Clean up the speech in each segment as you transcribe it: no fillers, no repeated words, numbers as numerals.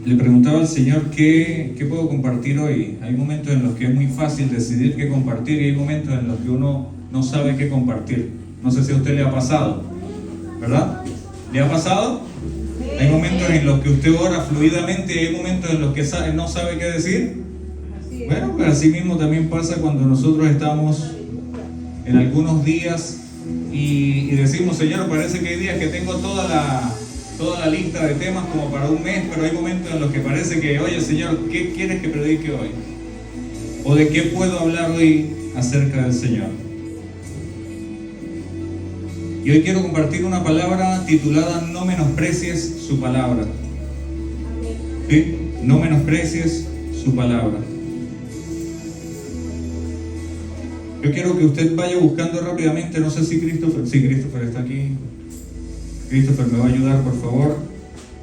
Le preguntaba al Señor qué puedo compartir hoy. Hay momentos en los que es muy fácil decidir qué compartir y hay momentos en los que uno no sabe qué compartir. No sé si a usted le ha pasado, ¿verdad? ¿Le ha pasado? Hay momentos en los que usted ora fluidamente y hay momentos en los que no sabe qué decir. Bueno, pues así mismo también pasa cuando nosotros estamos en algunos días y decimos, Señor, parece que hay días que tengo toda la lista de temas como para un mes, pero hay momentos en los que parece que, oye, Señor, ¿qué quieres que predique hoy? ¿O de qué puedo hablar hoy acerca del Señor? Y hoy quiero compartir una palabra titulada No menosprecies su palabra. ¿Sí? No menosprecies su palabra. Yo quiero que usted vaya buscando rápidamente, no sé si Christopher está aquí. Christopher me va a ayudar, por favor.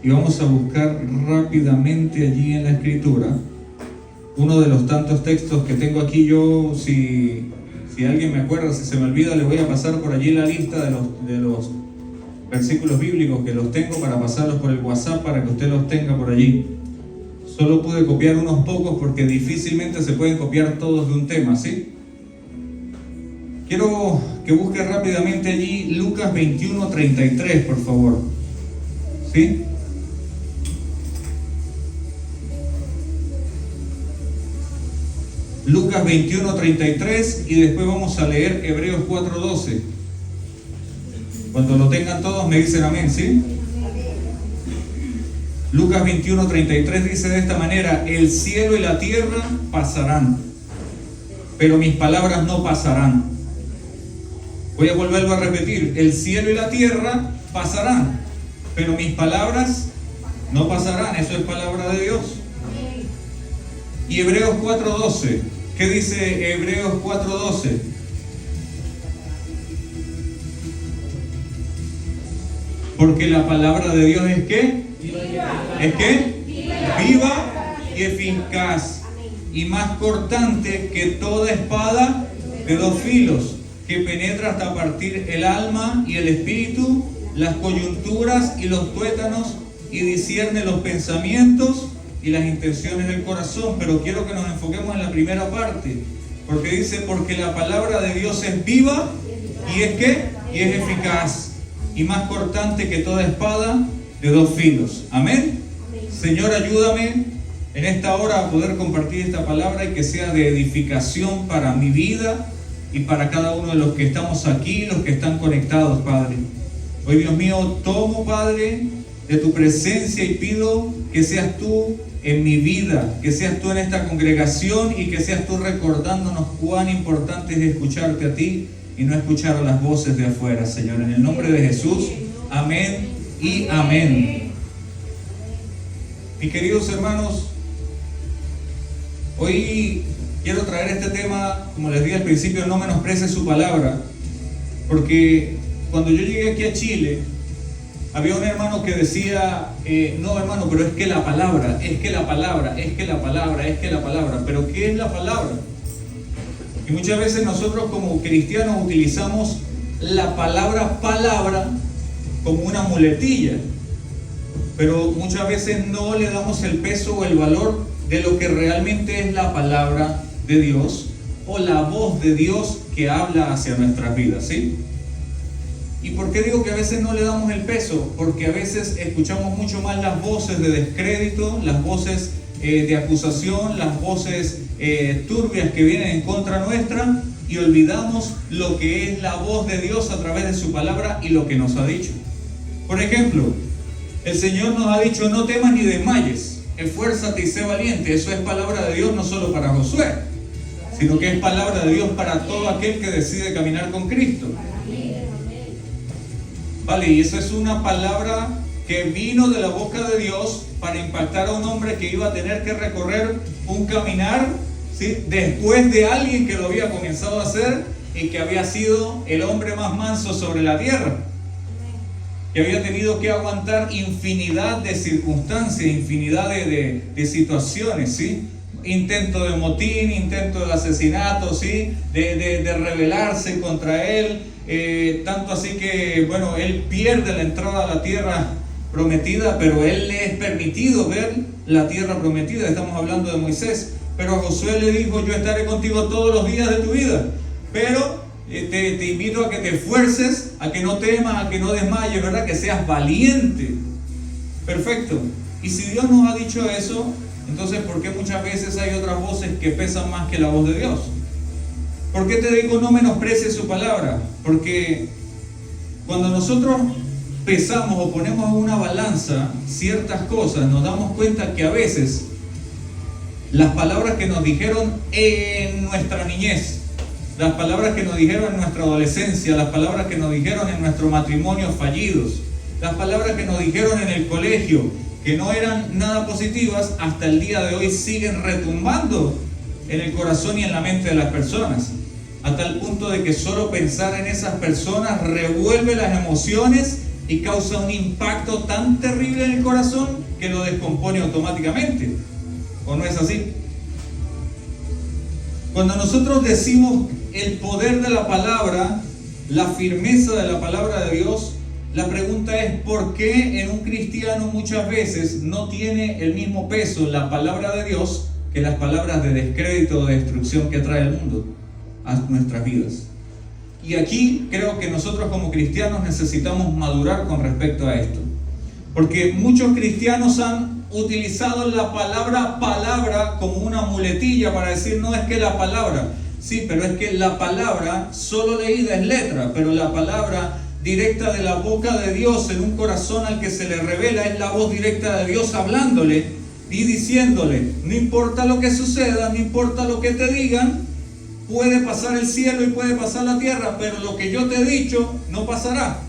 Y vamos a buscar rápidamente allí en la Escritura uno de los tantos textos que tengo aquí. Yo, si alguien me acuerda, si se me olvida, le voy a pasar por allí la lista de los versículos bíblicos que los tengo para pasarlos por el WhatsApp para que usted los tenga por allí. Solo pude copiar unos pocos porque difícilmente se pueden copiar todos de un tema, ¿sí? Quiero que busque rápidamente allí Lucas 21:33, por favor. ¿Sí? Lucas 21:33 y después vamos a leer Hebreos 4:12. Cuando lo tengan todos me dicen amén, ¿sí? Lucas 21:33 dice de esta manera: el cielo y la tierra pasarán, pero mis palabras no pasarán. Voy a volverlo a repetir: el cielo y la tierra pasarán, pero mis palabras no pasarán. Eso es palabra de Dios. Y Hebreos 4:12, ¿qué dice Hebreos 4:12? Porque la palabra de Dios es ¿qué? ¿Es qué? Viva y eficaz, y más cortante que toda espada de dos filos, que penetra hasta partir el alma y el espíritu, las coyunturas y los tuétanos, y discierne los pensamientos y las intenciones del corazón. Pero quiero que nos enfoquemos en la primera parte, porque dice: porque la palabra de Dios es viva y es ¿qué? Y es eficaz, y más cortante que toda espada de dos filos. Amén. Señor, ayúdame en esta hora a poder compartir esta palabra y que sea de edificación para mi vida y para cada uno de los que estamos aquí, los que están conectados, Padre. Hoy, Dios mío, tomo, Padre, de tu presencia y pido que seas tú en mi vida, que seas tú en esta congregación y que seas tú recordándonos cuán importante es escucharte a ti y no escuchar a las voces de afuera, Señor. En el nombre de Jesús, amén y amén. Mis queridos hermanos, hoy quiero traer este tema, como les dije al principio, no menosprecies su palabra, porque cuando yo llegué aquí a Chile, había un hermano que decía, no hermano, pero es que la palabra, pero ¿qué es la palabra? Y muchas veces nosotros como cristianos utilizamos la palabra como una muletilla, pero muchas veces no le damos el peso o el valor de lo que realmente es la palabra de Dios o la voz de Dios que habla hacia nuestras vidas, ¿sí? ¿Y por qué digo que a veces no le damos el peso? Porque a veces escuchamos mucho más las voces de descrédito, las voces de acusación, las voces turbias que vienen en contra nuestra, y olvidamos lo que es la voz de Dios a través de su palabra y lo que nos ha dicho. Por ejemplo, el Señor nos ha dicho: no temas ni desmayes, esfuérzate y sé valiente. Eso es palabra de Dios no solo para Josué, sino que es palabra de Dios para todo aquel que decide caminar con Cristo. Vale, y esa es una palabra que vino de la boca de Dios para impactar a un hombre que iba a tener que recorrer un caminar, ¿sí?, después de alguien que lo había comenzado a hacer y que había sido el hombre más manso sobre la tierra, que había tenido que aguantar infinidad de circunstancias, infinidad de situaciones, ¿sí? Intento de motín, intento de asesinato, ¿sí? de rebelarse contra él, tanto así que, bueno, él pierde la entrada a la tierra prometida, pero él le es permitido ver la tierra prometida. Estamos hablando de Moisés. Pero a Josué le dijo: yo estaré contigo todos los días de tu vida, pero te invito a que te esfuerces, a que no temas, a que no desmayes, ¿verdad? Que seas valiente. Perfecto. Y si Dios nos ha dicho eso, entonces ¿por qué muchas veces hay otras voces que pesan más que la voz de Dios? ¿Por qué te digo no menosprecies su palabra? Porque cuando nosotros pesamos o ponemos en una balanza ciertas cosas, nos damos cuenta que a veces las palabras que nos dijeron en nuestra niñez, las palabras que nos dijeron en nuestra adolescencia, las palabras que nos dijeron en nuestros matrimonios fallidos, las palabras que nos dijeron en el colegio, que no eran nada positivas, hasta el día de hoy siguen retumbando en el corazón y en la mente de las personas, a tal punto de que solo pensar en esas personas revuelve las emociones y causa un impacto tan terrible en el corazón que lo descompone automáticamente. ¿O no es así? Cuando nosotros decimos el poder de la palabra, la firmeza de la palabra de Dios, la pregunta es: ¿por qué en un cristiano muchas veces no tiene el mismo peso la palabra de Dios que las palabras de descrédito o de destrucción que trae el mundo a nuestras vidas? Y aquí creo que nosotros como cristianos necesitamos madurar con respecto a esto, porque muchos cristianos han utilizado la palabra como una muletilla para decir: no, es que la palabra, sí, pero es que la palabra solo leída es letra, pero la palabra directa de la boca de Dios en un corazón al que se le revela es la voz directa de Dios hablándole y diciéndole: no importa lo que suceda, no importa lo que te digan, puede pasar el cielo y puede pasar la tierra, pero lo que yo te he dicho no pasará.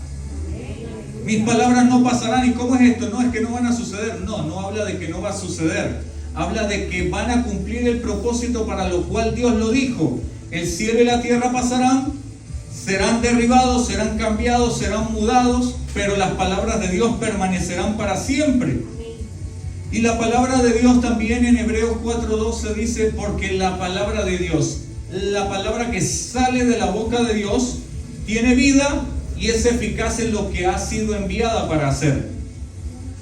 Mis palabras no pasarán. ¿Y cómo es esto? No, es que no van a suceder. No habla de que no va a suceder. Habla de que van a cumplir el propósito para lo cual Dios lo dijo. El cielo y la tierra pasarán, serán derribados, serán cambiados, serán mudados, pero las palabras de Dios permanecerán para siempre. Y la palabra de Dios también en Hebreos 4:12 dice: porque la palabra de Dios, la palabra que sale de la boca de Dios, tiene vida y es eficaz en lo que ha sido enviada para hacer.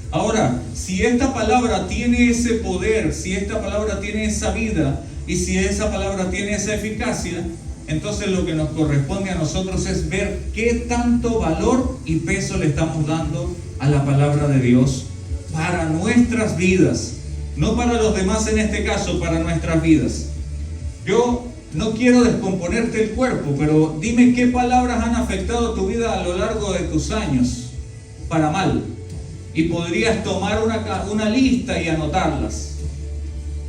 Ahora, si esta palabra tiene ese poder, si esta palabra tiene esa vida y si esa palabra tiene esa eficacia, entonces lo que nos corresponde a nosotros es ver qué tanto valor y peso le estamos dando a la palabra de Dios para nuestras vidas, no para los demás en este caso, para nuestras vidas. Yo no quiero descomponerte el cuerpo, pero dime qué palabras han afectado tu vida a lo largo de tus años para mal. Y podrías tomar una lista y anotarlas.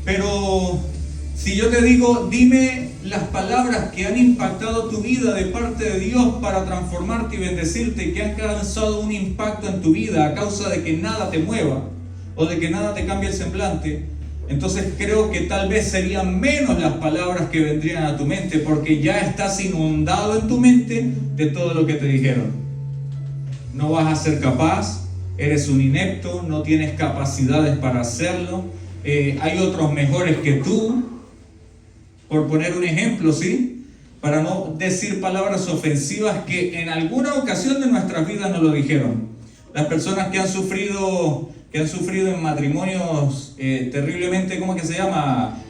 Pero si yo te digo: dime las palabras que han impactado tu vida de parte de Dios para transformarte y bendecirte, y que han causado un impacto en tu vida a causa de que nada te mueva o de que nada te cambie el semblante, entonces creo que tal vez serían menos las palabras que vendrían a tu mente, porque ya estás inundado en tu mente de todo lo que te dijeron. No vas a ser capaz, eres un inepto, no tienes capacidades para hacerlo, hay otros mejores que tú, por poner un ejemplo, ¿sí? Para no decir palabras ofensivas que en alguna ocasión de nuestras vidas nos lo dijeron. Las personas que han sufrido en matrimonios terriblemente, ¿cómo es que se llama?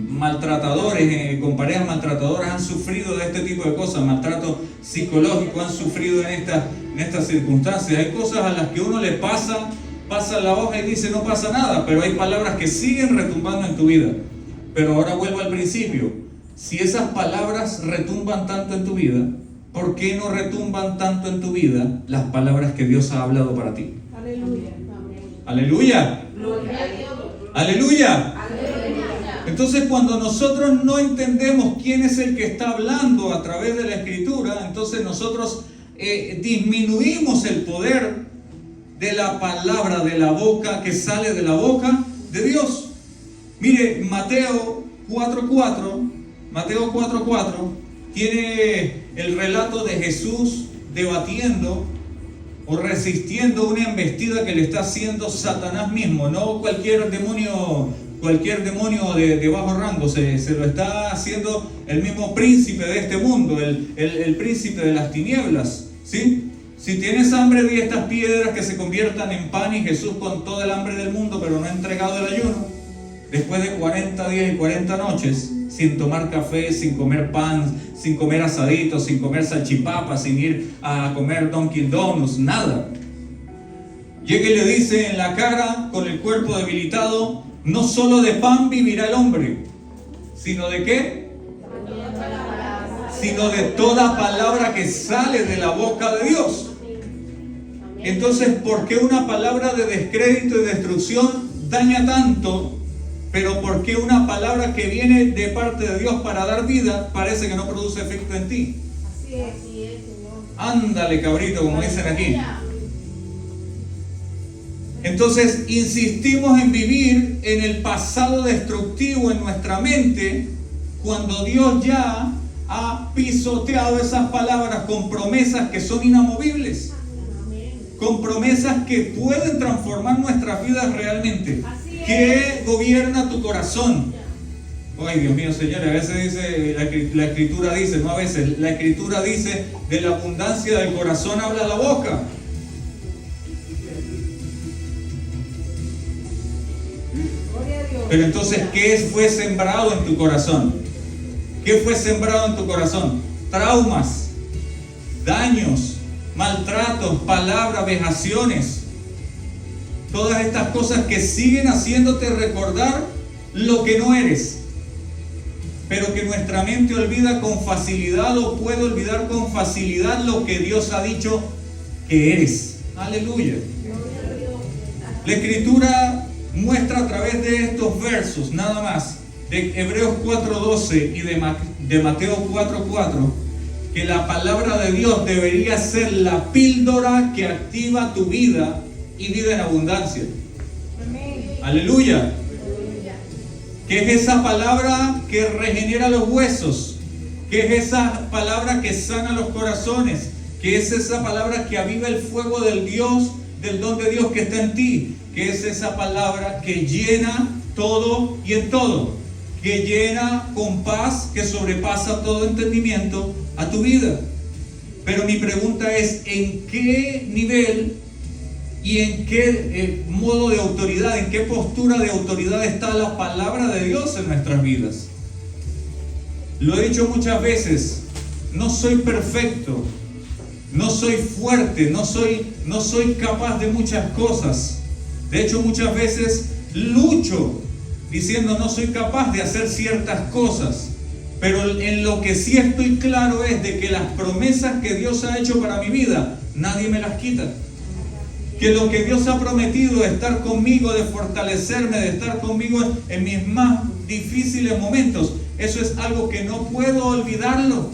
Maltratadores, con parejas maltratadoras, han sufrido de este tipo de cosas, maltrato psicológico, han sufrido en estas circunstancias. Hay cosas a las que uno le pasa la hoja y dice: no pasa nada, pero hay palabras que siguen retumbando en tu vida. Pero ahora vuelvo al principio: si esas palabras retumban tanto en tu vida, ¿por qué no retumban tanto en tu vida las palabras que Dios ha hablado para ti? Aleluya. Aleluya. Aleluya. Entonces, cuando nosotros no entendemos quién es el que está hablando a través de la Escritura, entonces nosotros disminuimos el poder de la palabra, de la boca, que sale de la boca de Dios. Mire, Mateo 4:4 tiene el relato de Jesús debatiendo o resistiendo una embestida que le está haciendo Satanás mismo, no cualquier demonio de bajo rango, se lo está haciendo el mismo príncipe de este mundo, el príncipe de las tinieblas, ¿sí? Si tienes hambre, di estas piedras que se conviertan en pan, y Jesús con todo el hambre del mundo, pero no ha entregado el ayuno. Después de 40 días y 40 noches, sin tomar café, sin comer pan, sin comer asaditos, sin comer salchipapas, sin ir a comer Dunkin' Donuts, nada. Llega y le dice en la cara, con el cuerpo debilitado: no solo de pan vivirá el hombre, sino ¿de qué? Sino de toda palabra que sale de la boca de Dios. Entonces, ¿por qué una palabra de descrédito y destrucción daña tanto? Pero ¿por qué una palabra que viene de parte de Dios para dar vida parece que no produce efecto en ti? Así es, Señor. Ándale, cabrito, como dicen aquí. Entonces, insistimos en vivir en el pasado destructivo en nuestra mente, cuando Dios ya ha pisoteado esas palabras con promesas que son inamovibles, con promesas que pueden transformar nuestras vidas realmente. ¿Qué gobierna tu corazón? Ay, Dios mío, señores, a veces dice, la Escritura dice, no a veces, la Escritura dice: de la abundancia del corazón habla la boca. Pero entonces, ¿qué fue sembrado en tu corazón? ¿Qué fue sembrado en tu corazón? Traumas, daños, maltratos, palabras, vejaciones. Todas estas cosas que siguen haciéndote recordar lo que no eres, pero que nuestra mente olvida con facilidad, o puede olvidar con facilidad lo que Dios ha dicho que eres. Aleluya. La Escritura muestra a través de estos versos, nada más, de Hebreos 4:12 y de Mateo 4:4, que la palabra de Dios debería ser la píldora que activa tu vida, y vida en abundancia. Amén. Aleluya. ¿Qué es esa palabra que regenera los huesos? ¿Qué es esa palabra que sana los corazones? ¿Qué es esa palabra que aviva el fuego del Dios, del don de Dios que está en ti? ¿Qué es esa palabra que llena todo y en todo? Que llena con paz, que sobrepasa todo entendimiento a tu vida. Pero mi pregunta es: ¿en qué nivel y en qué modo de autoridad, en qué postura de autoridad está la palabra de Dios en nuestras vidas? Lo he dicho muchas veces: no soy perfecto, no soy fuerte, no soy capaz de muchas cosas. De hecho, muchas veces lucho diciendo: no soy capaz de hacer ciertas cosas. Pero en lo que sí estoy claro es de que las promesas que Dios ha hecho para mi vida, nadie me las quita. Que lo que Dios ha prometido de estar conmigo, de fortalecerme, de estar conmigo en mis más difíciles momentos, eso es algo que no puedo olvidarlo.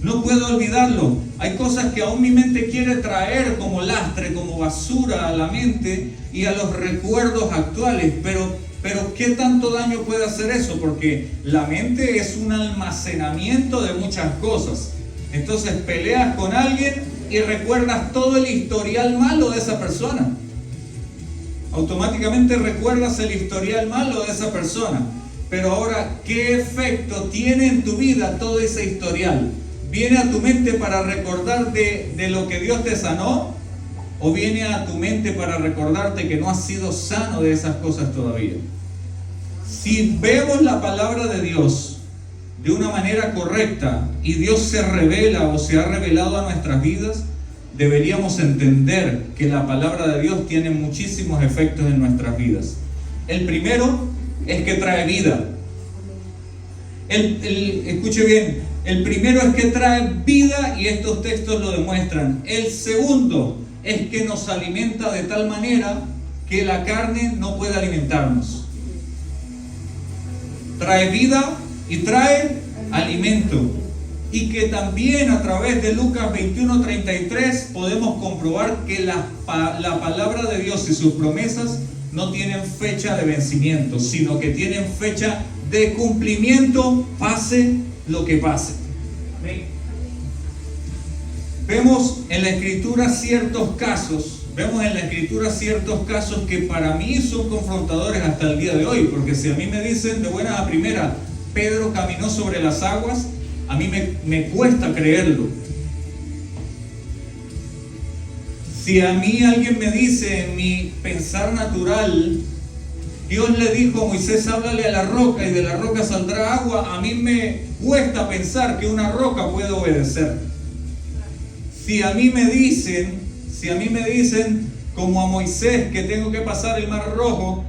No puedo olvidarlo. Hay cosas que aún mi mente quiere traer como lastre, como basura a la mente y a los recuerdos actuales, pero ¿qué tanto daño puede hacer eso? Porque la mente es un almacenamiento de muchas cosas. Entonces peleas con alguien y recuerdas todo el historial malo de esa persona. Automáticamente recuerdas el historial malo de esa persona. Pero ahora, ¿qué efecto tiene en tu vida todo ese historial? ¿Viene a tu mente para recordar de lo que Dios te sanó? ¿O viene a tu mente para recordarte que no has sido sano de esas cosas todavía? Si vemos la palabra de Dios de una manera correcta y Dios se revela o se ha revelado a nuestras vidas, deberíamos entender que la palabra de Dios tiene muchísimos efectos en nuestras vidas. El primero es que trae vida. Escuche bien, el primero es que trae vida, y estos textos lo demuestran. El segundo es que nos alimenta de tal manera que la carne no puede alimentarnos. Trae vida y trae alimento. Y que también a través de Lucas 21:33 podemos comprobar que la palabra de Dios y sus promesas no tienen fecha de vencimiento, sino que tienen fecha de cumplimiento, pase lo que pase. Vemos en la Escritura ciertos casos que para mí son confrontadores hasta el día de hoy, porque si a mí me dicen de buena a primera, Pedro caminó sobre las aguas, a mí me cuesta creerlo. Si a mí alguien me dice en mi pensar natural, Dios le dijo a Moisés, háblale a la roca y de la roca saldrá agua, a mí me cuesta pensar que una roca puede obedecer. Si a mí me dicen como a Moisés que tengo que pasar el mar rojo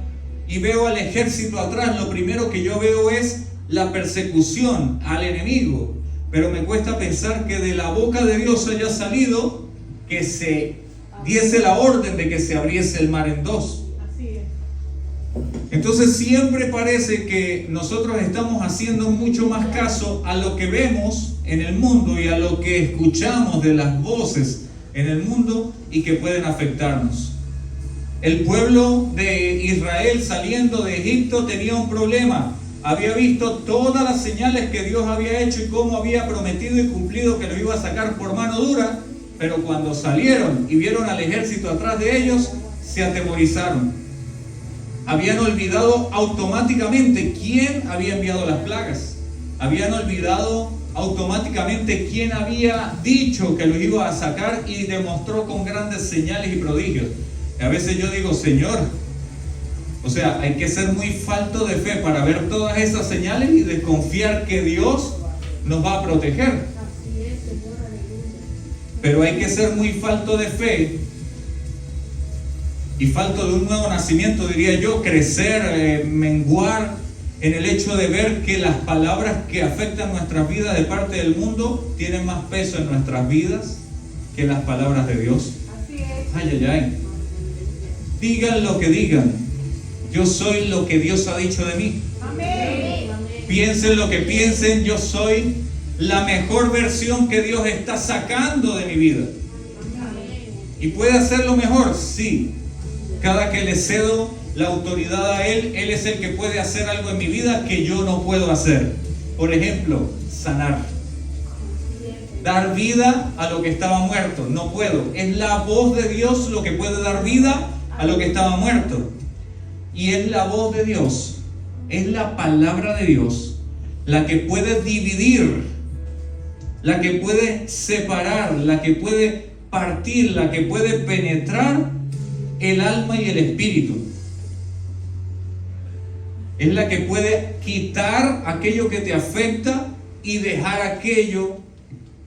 y veo al ejército atrás, lo primero que yo veo es la persecución al enemigo. Pero me cuesta pensar que de la boca de Dios haya salido que se diese la orden de que se abriese el mar en dos. Así es. Entonces siempre parece que nosotros estamos haciendo mucho más caso a lo que vemos en el mundo y a lo que escuchamos de las voces en el mundo y que pueden afectarnos. El pueblo de Israel saliendo de Egipto tenía un problema. Había visto todas las señales que Dios había hecho y cómo había prometido y cumplido que lo iba a sacar por mano dura, pero cuando salieron y vieron al ejército atrás de ellos, se atemorizaron. Habían olvidado automáticamente quién había enviado las plagas. Habían olvidado automáticamente quién había dicho que lo iba a sacar y demostró con grandes señales y prodigios. Y a veces yo digo, Señor, o sea, hay que ser muy falto de fe para ver todas esas señales y desconfiar que Dios nos va a proteger. Así es, Señor, aleluya. Pero hay que ser muy falto de fe y falto de un nuevo nacimiento, diría yo, crecer, menguar en el hecho de ver que las palabras que afectan nuestras vidas de parte del mundo tienen más peso en nuestras vidas que las palabras de Dios. Así es. Ay, ay, ay. Digan lo que digan, yo soy lo que Dios ha dicho de mí. Amén. Piensen lo que piensen, yo soy la mejor versión que Dios está sacando de mi vida. ¿Y puede hacerlo mejor? Sí. Cada que le cedo la autoridad a Él, Él es el que puede hacer algo en mi vida que yo no puedo hacer. Por ejemplo, sanar. Dar vida a lo que estaba muerto. No puedo. Es la voz de Dios lo que puede dar vida a lo que estaba muerto. Y es la voz de Dios, es la palabra de Dios la que puede dividir, la que puede separar, la que puede partir, la que puede penetrar el alma y el espíritu. Es la que puede quitar aquello que te afecta y dejar aquello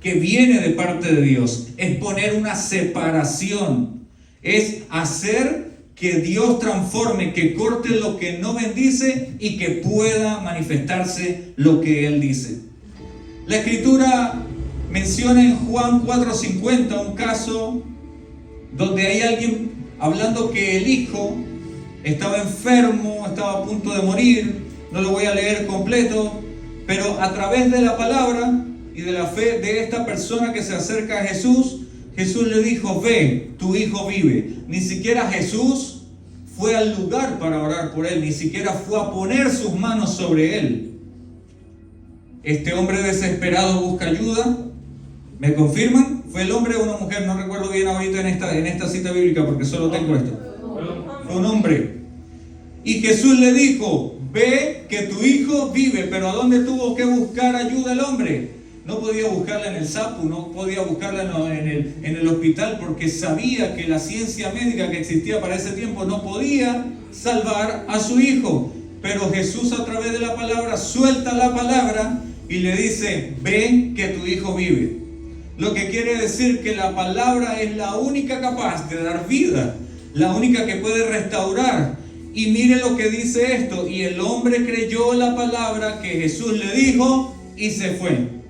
que viene de parte de Dios. Es poner una separación, es hacer que Dios transforme, que corte lo que no bendice y que pueda manifestarse lo que Él dice. La Escritura menciona en Juan 4:50 un caso donde hay alguien hablando que el hijo estaba enfermo, estaba a punto de morir. No lo voy a leer completo, pero a través de la palabra y de la fe de esta persona que se acerca a Jesús, Jesús le dijo, ve, tu hijo vive. Ni siquiera Jesús fue al lugar para orar por él, ni siquiera fue a poner sus manos sobre él. Este hombre desesperado busca ayuda. ¿Me confirman? ¿Fue el hombre o una mujer? No recuerdo bien ahorita en esta cita bíblica porque solo tengo esto. Fue un hombre. Y Jesús le dijo, ve que tu hijo vive. Pero ¿a dónde tuvo que buscar ayuda el hombre? No podía buscarla en el SAPU, no podía buscarla en el hospital, porque sabía que la ciencia médica que existía para ese tiempo no podía salvar a su hijo. Pero Jesús, a través de la palabra, suelta la palabra y le dice, ve que tu hijo vive. Lo que quiere decir que la palabra es la única capaz de dar vida, la única que puede restaurar. Y mire lo que dice esto, y el hombre creyó la palabra que Jesús le dijo y se fue.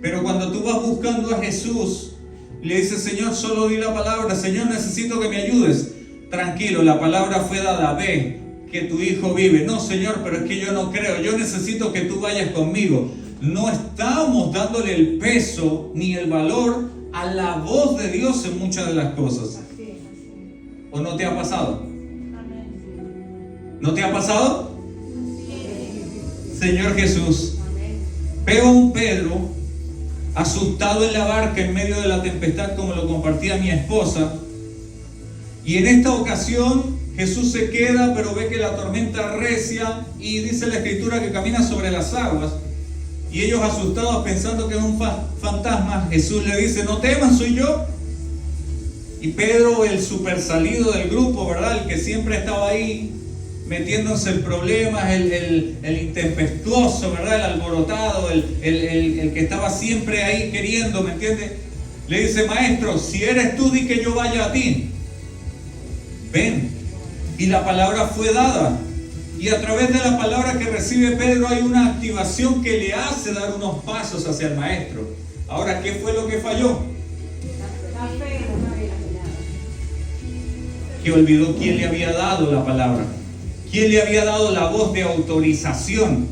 Pero cuando tú vas buscando a Jesús, le dices, Señor, solo di la palabra, Señor, necesito que me ayudes. Tranquilo, la palabra fue dada, ve que tu hijo vive. No, Señor, pero es que yo no creo, yo necesito que tú vayas conmigo. No estamos dándole el peso ni el valor a la voz de Dios en muchas de las cosas. ¿O no te ha pasado? ¿No te ha pasado? Señor Jesús, veo a un Pedro asustado en la barca en medio de la tempestad, como lo compartía mi esposa, y en esta ocasión Jesús se queda, pero ve que la tormenta recia y dice la Escritura que camina sobre las aguas, y ellos asustados pensando que es un fantasma, Jesús le dice, no temas, soy yo. Y Pedro, el super salido del grupo, ¿verdad? El que siempre estaba ahí metiéndose en problemas, el intempestuoso, ¿verdad? El alborotado, el que estaba siempre ahí queriendo, ¿me entiendes? Le dice: maestro, si eres tú, di que yo vaya a ti. Ven. Y la palabra fue dada. Y a través de la palabra que recibe Pedro hay una activación que le hace dar unos pasos hacia el maestro. Ahora, ¿qué fue lo que falló? Que olvidó quién le había dado la palabra, quién le había dado la voz de autorización.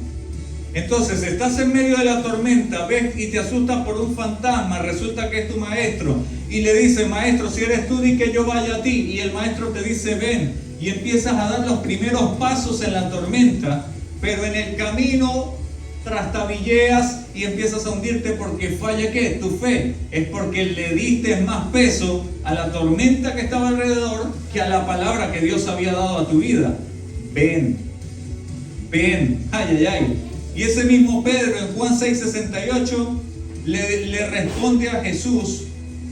Entonces estás en medio de la tormenta, ves y te asustas por un fantasma, resulta que es tu maestro, y le dice: maestro, si eres tú, di que yo vaya a ti. Y el maestro te dice: ven, y empiezas a dar los primeros pasos en la tormenta, pero en el camino trastabilleas y empiezas a hundirte porque falla, ¿qué? Tu fe. Es porque le diste más peso a la tormenta que estaba alrededor que a la palabra que Dios había dado a tu vida. Ven, ven, ay, ay, ay. Y ese mismo Pedro en Juan 6:68 le responde a Jesús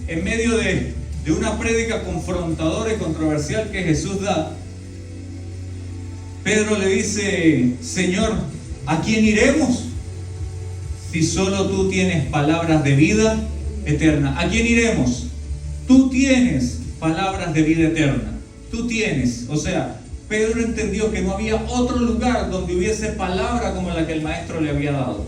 en medio de una prédica confrontadora y controversial que Jesús da. Pedro le dice: Señor, ¿a quién iremos? Si solo tú tienes palabras de vida eterna. ¿A quién iremos? Tú tienes palabras de vida eterna. Tú tienes. O sea, Pedro entendió que no había otro lugar donde hubiese palabra como la que el maestro le había dado.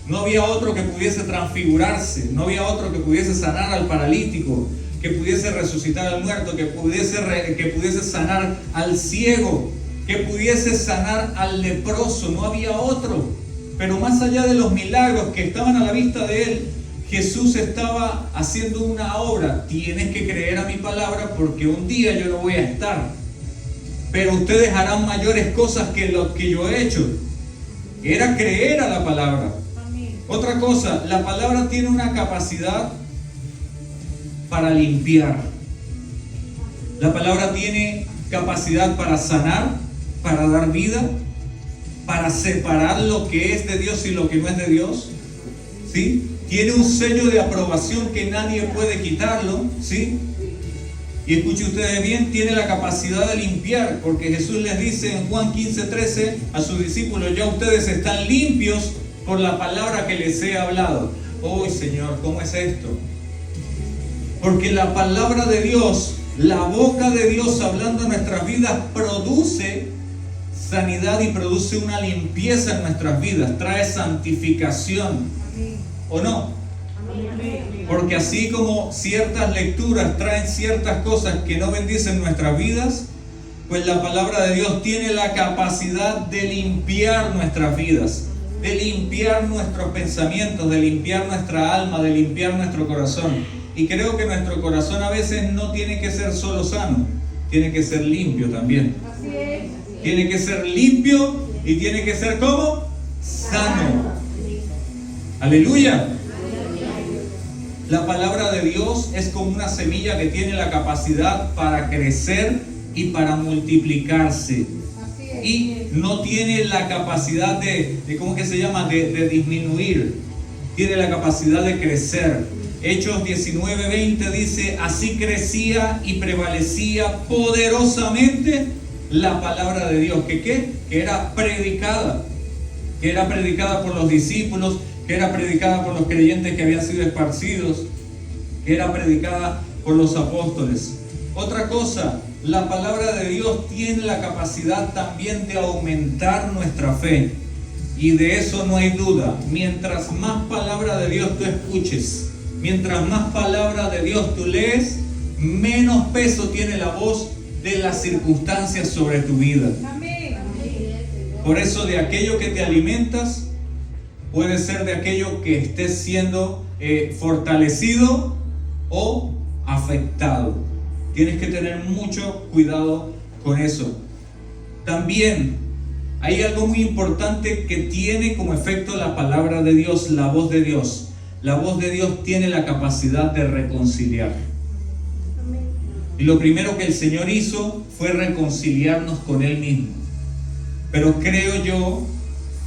No había otro que pudiese transfigurarse. No había otro que pudiese sanar al paralítico, que pudiese resucitar al muerto, que pudiese sanar al ciego, que pudiese sanar al leproso. No había otro. Pero más allá de los milagros que estaban a la vista de él, Jesús estaba haciendo una obra. Tienes que creer a mi palabra porque un día yo no voy a estar. Pero ustedes harán mayores cosas que lo que yo he hecho. Era creer a la palabra. Otra cosa, la palabra tiene una capacidad para limpiar. La palabra tiene capacidad para sanar, para dar vida, para separar lo que es de Dios y lo que no es de Dios, ¿sí? Tiene un sello de aprobación que nadie puede quitarlo, ¿sí? Y escuchen ustedes bien, tiene la capacidad de limpiar, porque Jesús les dice en Juan 15:13 a sus discípulos: ya ustedes están limpios por la palabra que les he hablado. ¡Oh, Señor! ¿Cómo es esto? Porque la palabra de Dios, la boca de Dios hablando en nuestras vidas, produce sanidad y produce una limpieza en nuestras vidas, trae santificación. ¿O no? Porque así como ciertas lecturas traen ciertas cosas que no bendicen nuestras vidas, pues la palabra de Dios tiene la capacidad de limpiar nuestras vidas, de limpiar nuestros pensamientos, de limpiar nuestra alma, de limpiar nuestro corazón. Y creo que nuestro corazón a veces no tiene que ser solo sano, tiene que ser limpio también. Así es. Tiene que ser limpio y tiene que ser ¿cómo? Sano. Aleluya. La palabra de Dios es como una semilla que tiene la capacidad para crecer y para multiplicarse. Y no tiene la capacidad de ¿cómo que se llama? De disminuir. Tiene la capacidad de crecer. Hechos 19:20 dice: así crecía y prevalecía poderosamente la palabra de Dios. Que era predicada. Que era predicada por los discípulos, que era predicada por los creyentes que habían sido esparcidos, que era predicada por los apóstoles. Otra cosa, la palabra de Dios tiene la capacidad también de aumentar nuestra fe. Y de eso no hay duda. Mientras más palabra de Dios tú escuches, mientras más palabra de Dios tú lees, menos peso tiene la voz de las circunstancias sobre tu vida. Por eso de aquello que te alimentas, puede ser de aquello que estés siendo fortalecido o afectado. Tienes que tener mucho cuidado con eso. También hay algo muy importante que tiene como efecto la palabra de Dios, la voz de Dios. La voz de Dios tiene la capacidad de reconciliar. Y lo primero que el Señor hizo fue reconciliarnos con Él mismo. Pero creo yo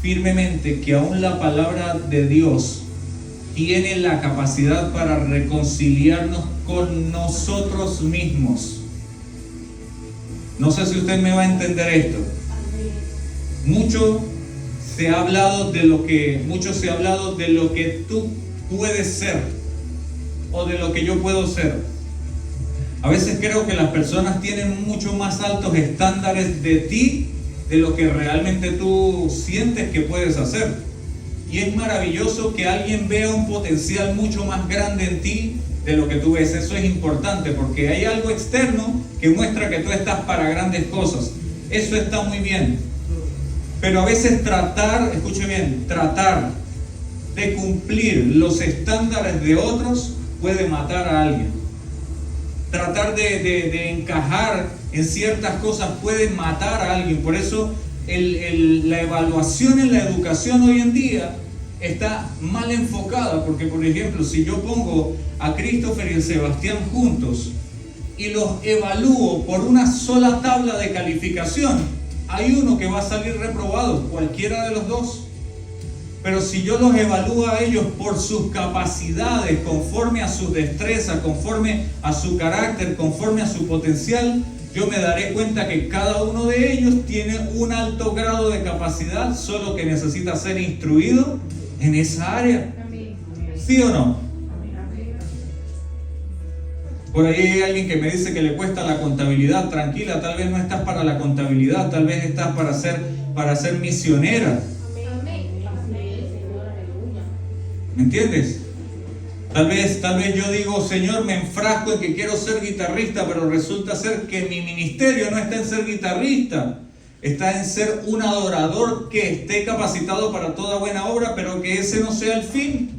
firmemente que aún la palabra de Dios tiene la capacidad para reconciliarnos con nosotros mismos. No sé si usted me va a entender esto. Mucho se ha hablado de lo que tú puedes ser o de lo que yo puedo ser. A veces creo que las personas tienen mucho más altos estándares de ti de lo que realmente tú sientes que puedes hacer. Y es maravilloso que alguien vea un potencial mucho más grande en ti de lo que tú ves. Eso es importante porque hay algo externo que muestra que tú estás para grandes cosas. Eso está muy bien. Pero a veces escuche bien, tratar de cumplir los estándares de otros puede matar a alguien. Tratar de encajar en ciertas cosas puede matar a alguien. Por eso la evaluación en la educación hoy en día está mal enfocada. Porque, por ejemplo, si yo pongo a Christopher y a Sebastián juntos y los evalúo por una sola tabla de califición, hay uno que va a salir reprobado, cualquiera de los dos. Pero si yo los evalúo a ellos por sus capacidades, conforme a su destreza, conforme a su carácter, conforme a su potencial, yo me daré cuenta que cada uno de ellos tiene un alto grado de capacidad, solo que necesita ser instruido en esa área. ¿Sí o no? Por ahí hay alguien que me dice que le cuesta la contabilidad. Tranquila, tal vez no estás para la contabilidad, tal vez estás para ser misionera. ¿Me entiendes? Tal vez yo digo, Señor, me enfrasco en que quiero ser guitarrista, pero resulta ser que mi ministerio no está en ser guitarrista, está en ser un adorador que esté capacitado para toda buena obra, pero que ese no sea el fin,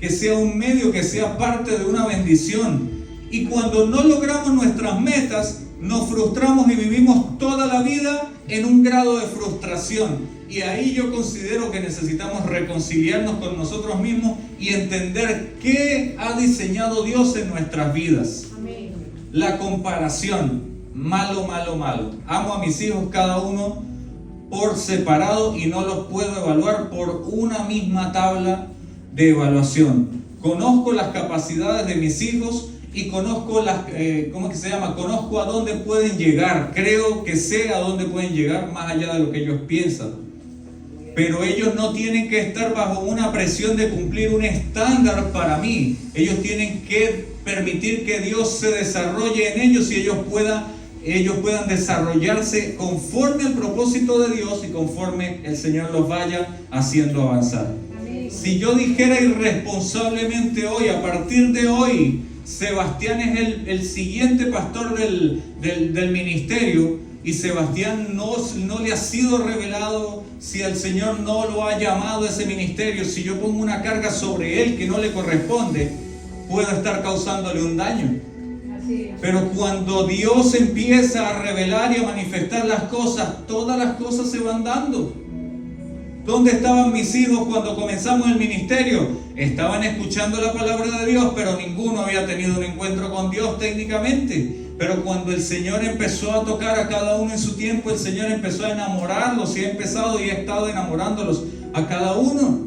que sea un medio, que sea parte de una bendición. Y cuando no logramos nuestras metas, nos frustramos y vivimos toda la vida en un grado de frustración. Y ahí yo considero que necesitamos reconciliarnos con nosotros mismos y entender qué ha diseñado Dios en nuestras vidas. Amén. La comparación, malo, malo, malo. Amo a mis hijos cada uno por separado y no los puedo evaluar por una misma tabla de evaluación. Conozco las capacidades de mis hijos y conozco conozco a dónde pueden llegar. Creo que sé a dónde pueden llegar más allá de lo que ellos piensan. Pero ellos no tienen que estar bajo una presión de cumplir un estándar para mí. Ellos tienen que permitir que Dios se desarrolle en ellos y ellos puedan desarrollarse conforme al propósito de Dios y conforme el Señor los vaya haciendo avanzar. Si yo dijera irresponsablemente hoy, a partir de hoy, Sebastián es el siguiente pastor del ministerio, y Sebastián no le ha sido revelado, si el Señor no lo ha llamado a ese ministerio, si yo pongo una carga sobre él que no le corresponde, puedo estar causándole un daño. Pero cuando Dios empieza a revelar y a manifestar las cosas, todas las cosas se van dando. ¿Dónde estaban mis hijos cuando comenzamos el ministerio? Estaban escuchando la palabra de Dios, pero ninguno había tenido un encuentro con Dios técnicamente. Pero cuando el Señor empezó a tocar a cada uno en su tiempo, el Señor empezó a enamorarlos y ha empezado y ha estado enamorándolos a cada uno.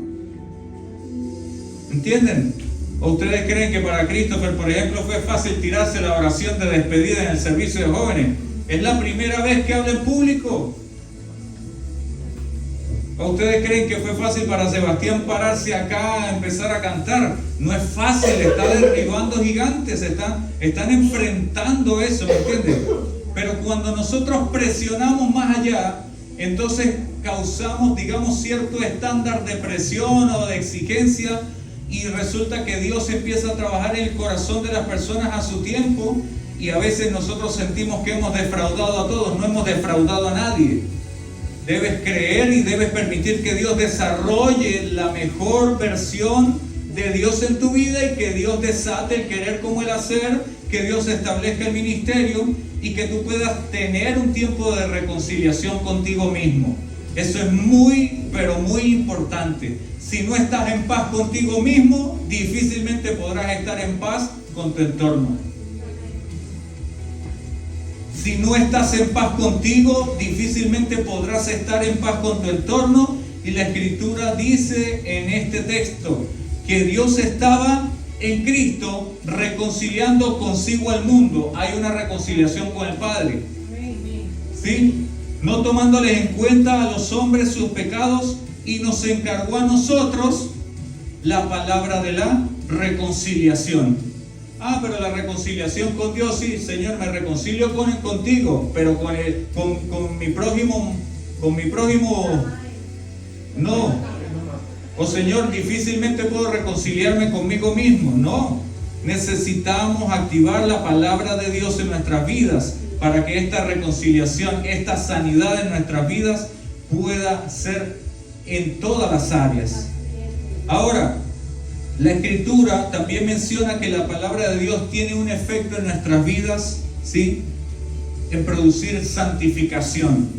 ¿Entienden? ¿O ustedes creen que para Christopher, por ejemplo, fue fácil tirarse la oración de despedida en el servicio de jóvenes? Es la primera vez que habla en público. ¿O ustedes creen que fue fácil para Sebastián pararse acá a empezar a cantar? No es fácil, está derribando gigantes, están enfrentando eso, ¿me entienden? Pero cuando nosotros presionamos más allá, entonces causamos, digamos, cierto estándar de presión o de exigencia, y resulta que Dios empieza a trabajar en el corazón de las personas a su tiempo, y a veces nosotros sentimos que hemos defraudado a todos. No hemos defraudado a nadie. Debes creer y debes permitir que Dios desarrolle la mejor versión de Dios en tu vida y que Dios desate el querer como el hacer, que Dios establezca el ministerio y que tú puedas tener un tiempo de reconciliación contigo mismo. Eso es muy, pero muy importante. Si no estás en paz contigo mismo, difícilmente podrás estar en paz con tu entorno. Si no estás en paz contigo, difícilmente podrás estar en paz con tu entorno. Y la Escritura dice en este texto que Dios estaba en Cristo, reconciliando consigo al mundo. Hay una reconciliación con el Padre. ¿Sí? No tomándoles en cuenta a los hombres sus pecados, y nos encargó a nosotros la palabra de la reconciliación. Pero la reconciliación con Dios, sí, Señor, me reconcilio contigo, pero con mi prójimo no. O Señor, difícilmente puedo reconciliarme conmigo mismo. No, necesitamos activar la palabra de Dios en nuestras vidas para que esta reconciliación, esta sanidad en nuestras vidas pueda ser en todas las áreas. Ahora, la Escritura también menciona que la palabra de Dios tiene un efecto en nuestras vidas, ¿sí?, en producir santificación.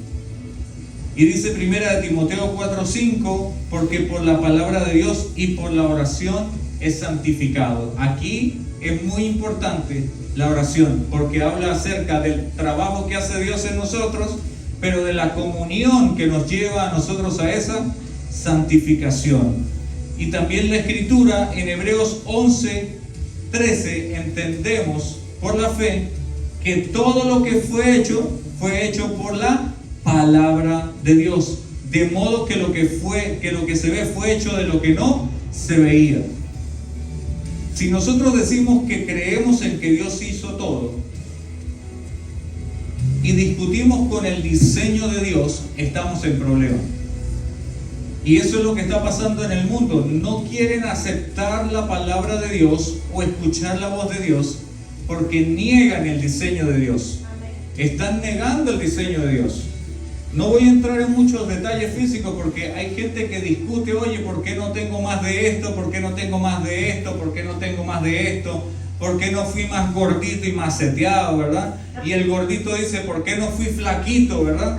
Y dice 1 Timoteo 4:5, porque por la palabra de Dios y por la oración es santificado. Aquí es muy importante la oración, porque habla acerca del trabajo que hace Dios en nosotros, pero de la comunión que nos lleva a nosotros a esa santificación. Y también la Escritura en Hebreos 11:13 entendemos por la fe que todo lo que fue hecho por la palabra de Dios, de modo que lo que se ve fue hecho de lo que no se veía. Si nosotros decimos que creemos en que Dios hizo todo y discutimos con el diseño de Dios, estamos en problemas. Y eso es lo que está pasando en el mundo. No quieren aceptar la palabra de Dios o escuchar la voz de Dios porque niegan el diseño de Dios. Están negando el diseño de Dios. No voy a entrar en muchos detalles físicos porque hay gente que discute, oye, ¿por qué no tengo más de esto? ¿Por qué no tengo más de esto? ¿Por qué no tengo más de esto? ¿Por qué no fui más gordito y más seteado, verdad? Y el gordito dice, ¿por qué no fui flaquito, verdad?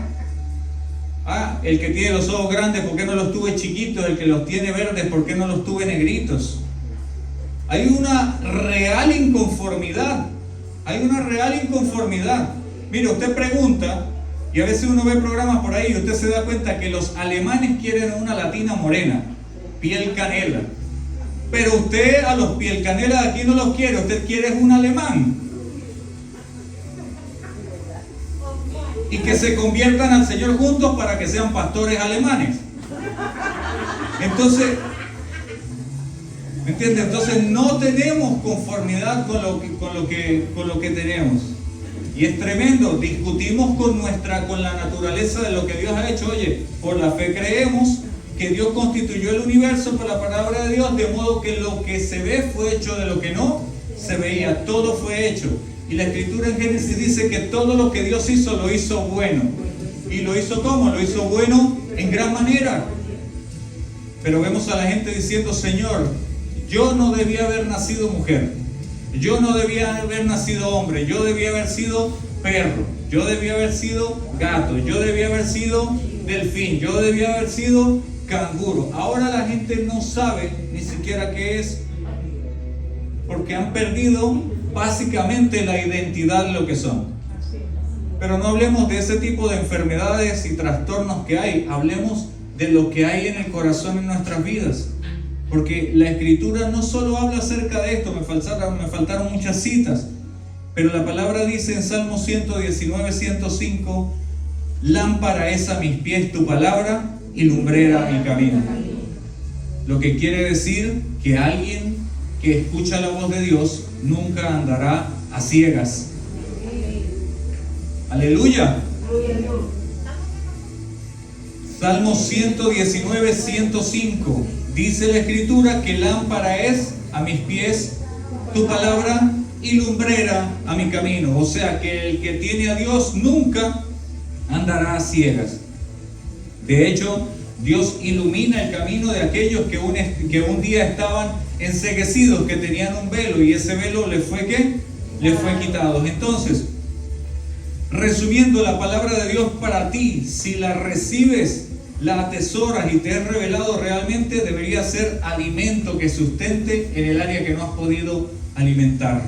El que tiene los ojos grandes, ¿por qué no los tuve chiquitos? El que los tiene verdes, ¿por qué no los tuve negritos? Hay una real inconformidad. Mire, usted pregunta, y a veces uno ve programas por ahí y usted se da cuenta que los alemanes quieren una latina morena, piel canela. Pero usted a los piel canela de aquí no los quiere, usted quiere un alemán. Y que se conviertan al Señor juntos para que sean pastores alemanes. Entonces, ¿me entiende? Entonces no tenemos conformidad con lo que tenemos. Y es tremendo, discutimos con la naturaleza de lo que Dios ha hecho. Oye, por la fe creemos que Dios constituyó el universo por la palabra de Dios, de modo que lo que se ve fue hecho de lo que no se veía, todo fue hecho. Y la Escritura en Génesis dice que todo lo que Dios hizo, lo hizo bueno. ¿Y lo hizo cómo? Lo hizo bueno en gran manera. Pero vemos a la gente diciendo, Señor, yo no debía haber nacido mujer, yo no debía haber nacido hombre, yo debía haber sido perro, yo debía haber sido gato, yo debía haber sido delfín, yo debía haber sido canguro. Ahora la gente no sabe ni siquiera qué es, porque han perdido básicamente la identidad de lo que son. Pero no hablemos de ese tipo de enfermedades y trastornos que hay, hablemos de lo que hay en el corazón en nuestras vidas. Porque la Escritura no solo habla acerca de esto, me faltaron muchas citas, pero la palabra dice en Salmo 119, 105, lámpara es a mis pies tu palabra y lumbrera mi camino. Lo que quiere decir que alguien que escucha la voz de Dios nunca andará a ciegas. Aleluya. Salmo 119, 105. Dice la Escritura que lámpara es a mis pies tu palabra y lumbrera a mi camino. O sea que el que tiene a Dios nunca andará a ciegas. De hecho, Dios ilumina el camino de aquellos que un día estaban enceguecidos, que tenían un velo, y ese velo le fue quitado. Entonces, resumiendo, la palabra de Dios para ti, si la recibes, la atesoras y te es revelado realmente, debería ser alimento que sustente en el área que no has podido alimentar.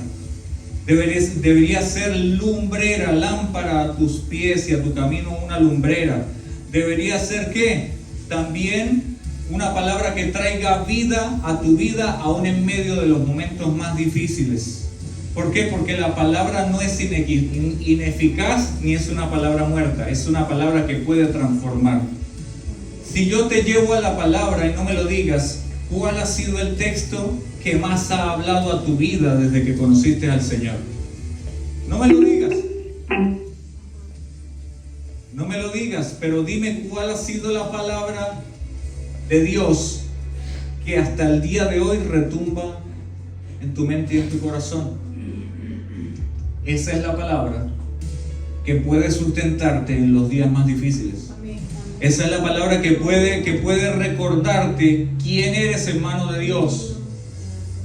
Debería ser lumbrera, lámpara a tus pies y a tu camino una lumbrera. Debería ser ¿qué? También una palabra que traiga vida a tu vida aún en medio de los momentos más difíciles. ¿Por qué? Porque la palabra no es ineficaz ni es una palabra muerta, es una palabra que puede transformar. Si yo te llevo a la palabra y no me lo digas, ¿cuál ha sido el texto que más ha hablado a tu vida desde que conociste al Señor? No me lo digas. No me lo digas, pero dime cuál ha sido la palabra de Dios que hasta el día de hoy retumba en tu mente y en tu corazón. Esa es la palabra que puede sustentarte en los días más difíciles. Esa es la palabra que puede recordarte quién eres en mano de Dios.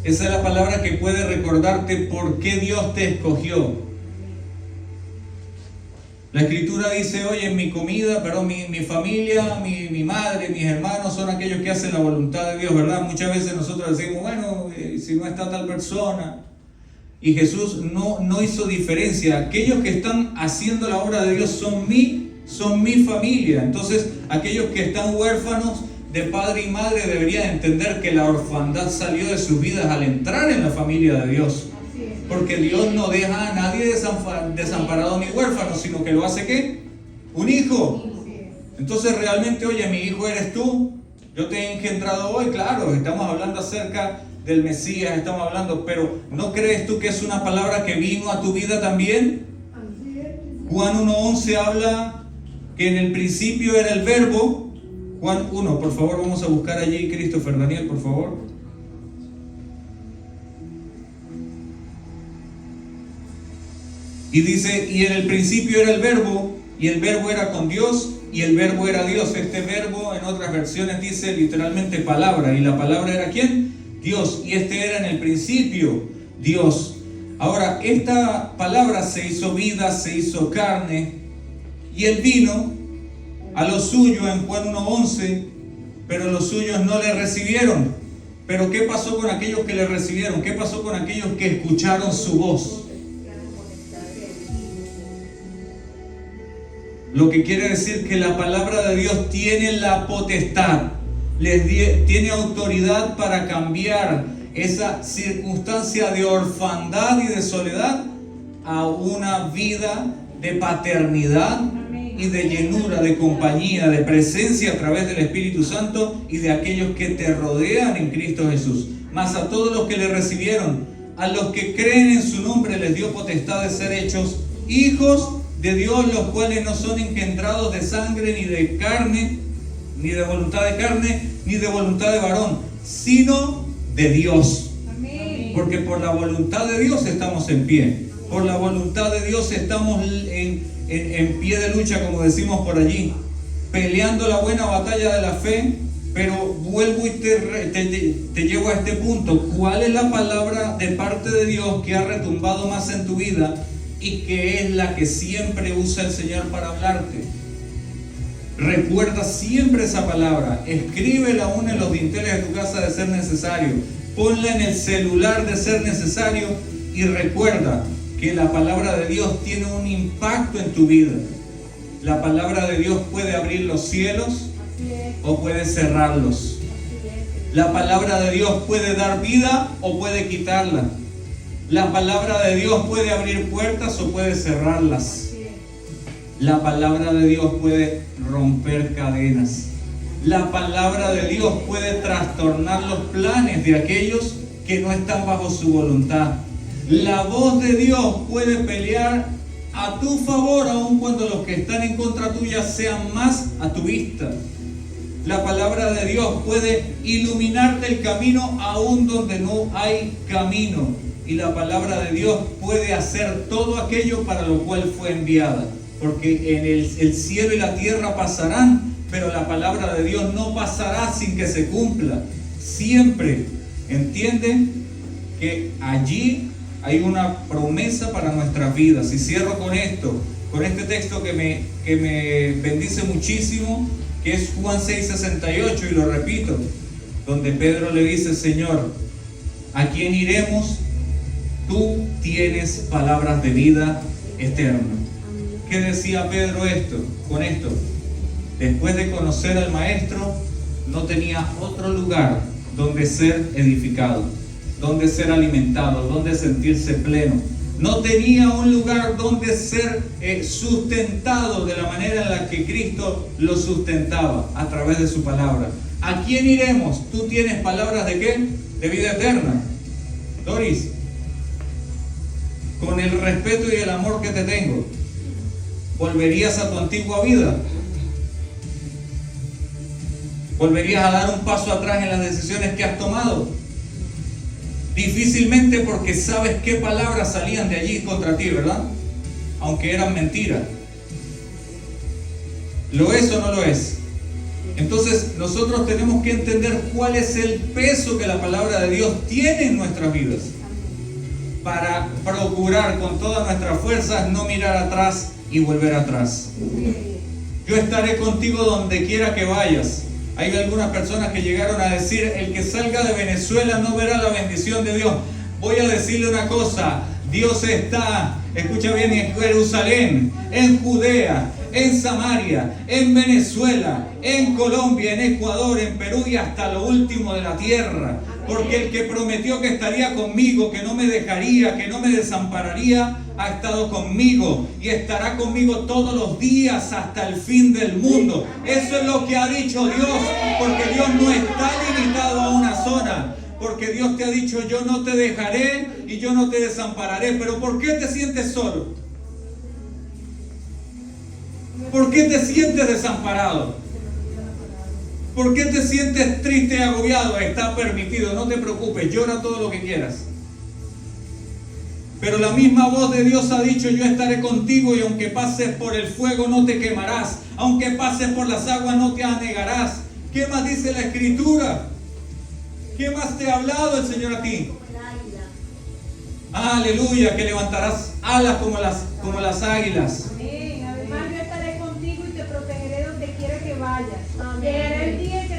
Esa es la palabra que puede recordarte por qué Dios te escogió. La Escritura dice, oye, mi familia, mi madre, mis hermanos son aquellos que hacen la voluntad de Dios, ¿verdad? Muchas veces nosotros decimos, bueno, si no está tal persona. Y Jesús no hizo diferencia. Aquellos que están haciendo la obra de Dios son mi familia. Entonces, aquellos que están huérfanos de padre y madre deberían entender que la orfandad salió de sus vidas al entrar en la familia de Dios. Porque Dios no deja a nadie desamparado ni huérfano, sino que lo hace ¿qué? Un hijo. Entonces realmente, oye, mi hijo eres tú, yo te he engendrado hoy, claro, estamos hablando acerca del Mesías, estamos hablando, pero ¿no crees tú que es una palabra que vino a tu vida también? Juan 1:11 habla que en el principio era el verbo. Juan 1, por favor, vamos a buscar allí, Christopher Daniel, por favor. Y dice, y en el principio era el verbo, y el verbo era con Dios, y el verbo era Dios. Este verbo en otras versiones dice literalmente palabra, y la palabra era ¿quién? Dios, y este era en el principio Dios. Ahora, esta palabra se hizo vida, se hizo carne, y Él vino a lo suyo en Juan 1:11, pero los suyos no le recibieron. Pero ¿qué pasó con aquellos que le recibieron? ¿Qué pasó con aquellos que escucharon su voz? Lo que quiere decir que la palabra de Dios tiene la potestad, tiene autoridad para cambiar esa circunstancia de orfandad y de soledad a una vida de paternidad y de llenura, de compañía, de presencia a través del Espíritu Santo y de aquellos que te rodean en Cristo Jesús. Mas a todos los que le recibieron, a los que creen en su nombre, les dio potestad de ser hechos hijos de Dios, los cuales no son engendrados de sangre, ni de carne, ni de voluntad de carne, ni de voluntad de varón, sino de Dios. Amén. Porque por la voluntad de Dios estamos en pie. Por la voluntad de Dios estamos en pie de lucha, como decimos por allí, peleando la buena batalla de la fe. Pero vuelvo y te llevo a este punto. ¿Cuál es la palabra de parte de Dios que ha retumbado más en tu vida y que es la que siempre usa el Señor para hablarte? Recuerda siempre esa palabra, escríbela aún en los dinteles de tu casa de ser necesario, ponla en el celular de ser necesario, y recuerda que la palabra de Dios tiene un impacto en tu vida. La palabra de Dios puede abrir los cielos o puede cerrarlos. La palabra de Dios puede dar vida o puede quitarla. La palabra de Dios puede abrir puertas o puede cerrarlas. La palabra de Dios puede romper cadenas. La palabra de Dios puede trastornar los planes de aquellos que no están bajo su voluntad. La voz de Dios puede pelear a tu favor, aun cuando los que están en contra tuya sean más a tu vista. La palabra de Dios puede iluminarte el camino aun donde no hay camino. Y la palabra de Dios puede hacer todo aquello para lo cual fue enviada. Porque en el cielo y la tierra pasarán, pero la palabra de Dios no pasará sin que se cumpla. Siempre entienden que allí hay una promesa para nuestras vidas. Y cierro con esto, con este texto que me bendice muchísimo, que es Juan 6:68, y lo repito, donde Pedro le dice: Señor, ¿a quién iremos? Tú tienes palabras de vida eterna. ¿Qué decía Pedro con esto? Después de conocer al Maestro, no tenía otro lugar donde ser edificado, donde ser alimentado, donde sentirse pleno. No tenía un lugar donde ser sustentado de la manera en la que Cristo lo sustentaba, a través de su palabra. ¿A quién iremos? ¿Tú tienes palabras de qué? De vida eterna. Doris, con el respeto y el amor que te tengo, ¿volverías a tu antigua vida? ¿Volverías a dar un paso atrás en las decisiones que has tomado? Difícilmente, porque sabes qué palabras salían de allí contra ti, ¿verdad? Aunque eran mentiras. ¿Lo es o no lo es? Entonces nosotros tenemos que entender cuál es el peso que la palabra de Dios tiene en nuestras vidas, para procurar con todas nuestras fuerzas no mirar atrás y volver atrás. Yo estaré contigo donde quiera que vayas. Hay algunas personas que llegaron a decir: el que salga de Venezuela no verá la bendición de Dios. Voy a decirle una cosa: Dios está, escucha bien, en Jerusalén, en Judea, en Samaria, en Venezuela, en Colombia, en Ecuador, en Perú y hasta lo último de la tierra. Porque el que prometió que estaría conmigo, que no me dejaría, que no me desampararía, ha estado conmigo y estará conmigo todos los días hasta el fin del mundo. Eso es lo que ha dicho Dios, porque Dios no está limitado a una zona. Porque Dios te ha dicho: yo no te dejaré y yo no te desampararé. Pero ¿por qué te sientes solo? ¿Por qué te sientes desamparado? ¿Por qué te sientes triste y agobiado? Está permitido, no te preocupes, llora todo lo que quieras. Pero la misma voz de Dios ha dicho: yo estaré contigo, y aunque pases por el fuego no te quemarás, aunque pases por las aguas no te anegarás. ¿Qué más dice la Escritura? ¿Qué más te ha hablado el Señor a ti? Aleluya, que levantarás alas como las águilas. Amén. Además, yo estaré contigo y te protegeré donde quiera que vayas. Llegará el día en que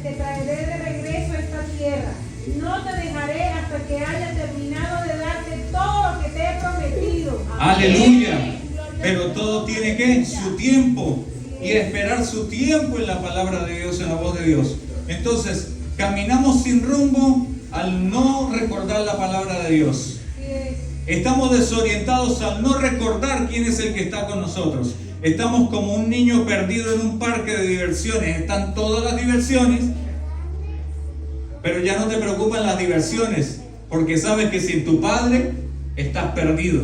te traeré de regreso a esta tierra. No te dejaré hasta que haya terminado de darte todo lo que te he prometido. Aleluya. Pero todo tiene que su tiempo, y esperar su tiempo en la palabra de Dios, en la voz de Dios. Entonces, caminamos sin rumbo al no recordar la palabra de Dios. Estamos desorientados al no recordar quién es el que está con nosotros. Estamos como un niño perdido en un parque de diversiones. Están todas las diversiones, pero ya no te preocupan las diversiones, porque sabes que sin tu Padre estás perdido.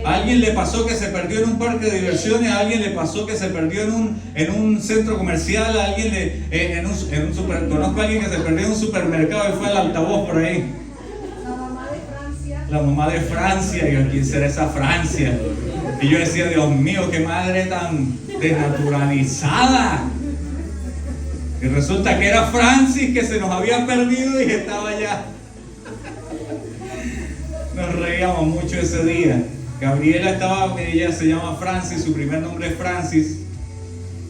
A alguien le pasó que se perdió en un parque de diversiones, a alguien le pasó que se perdió en un centro comercial, a alguien conozco a alguien que se perdió en un supermercado y fue al altavoz por ahí. La mamá de Francia, y ¿quién será esa Francia? Y yo decía: Dios mío, qué madre tan desnaturalizada. Y resulta que era Francis, que se nos había perdido y estaba allá. Nos reíamos mucho ese día. Gabriela ella se llama Francis, su primer nombre es Francis,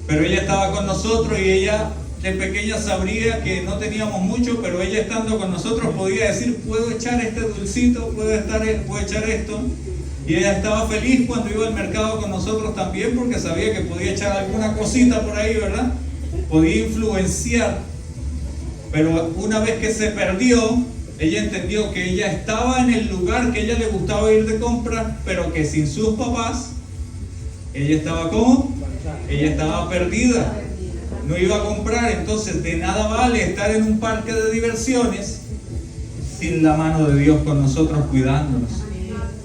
pero ella estaba con nosotros y ella de pequeña sabría que no teníamos mucho, pero ella estando con nosotros podía decir: puedo echar este dulcito, puedo echar esto. Y ella estaba feliz cuando iba al mercado con nosotros también, porque sabía que podía echar alguna cosita por ahí, ¿verdad? Podía influenciar. Pero una vez que se perdió, ella entendió que ella estaba en el lugar que a ella le gustaba ir de compra, pero que sin sus papás, ella estaba ¿cómo? Ella estaba perdida. No iba a comprar. Entonces, de nada vale estar en un parque de diversiones sin la mano de Dios con nosotros cuidándonos.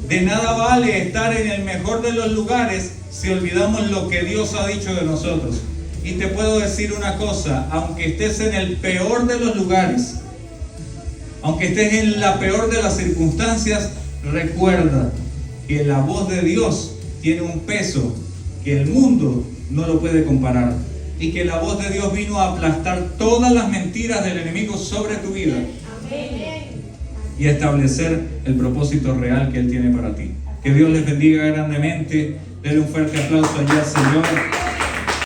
De nada vale estar en el mejor de los lugares si olvidamos lo que Dios ha dicho de nosotros. Y te puedo decir una cosa: aunque estés en el peor de los lugares, aunque estés en la peor de las circunstancias, recuerda que la voz de Dios tiene un peso que el mundo no lo puede comparar. Y que la voz de Dios vino a aplastar todas las mentiras del enemigo sobre tu vida. Y a establecer el propósito real que Él tiene para ti. Que Dios les bendiga grandemente. Denle un fuerte aplauso allá al Señor.